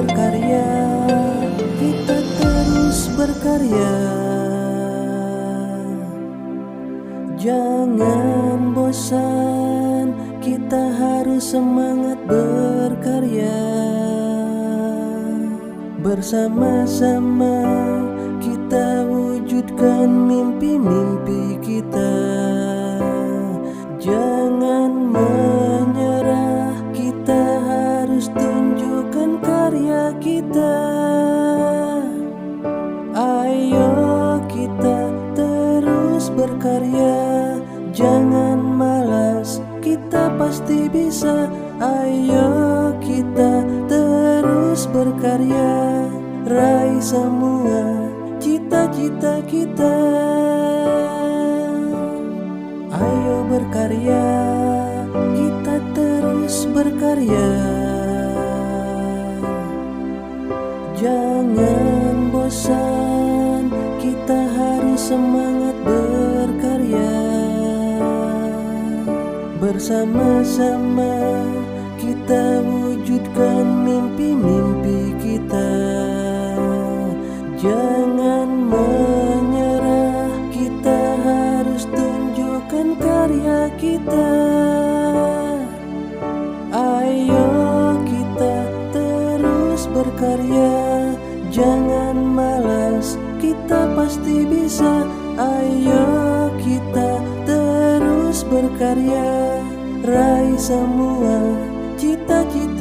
berkarya, kita terus berkarya. Jangan bosan, kita harus semangat berkarya. Bersama-sama kita wujudkan mimpi-mimpi kita. Jangan menyerah, kita harus tunjukkan karya kita. Ayo kita terus berkarya, jangan malas, kita pasti bisa. Ayo kita terus berkarya, raih semua cita-cita kita. Ayo berkarya, kita terus berkarya. Jangan bosan, kita harus semangat berkarya. Bersama-sama kita wujudkan mimpi-mimpi kita. Jangan menyerah, kita harus tunjukkan karya kita. Ayo kita terus berkarya, jangan malas, kita pasti bisa. Ayo kita terus berkarya, raih semua cita-cita.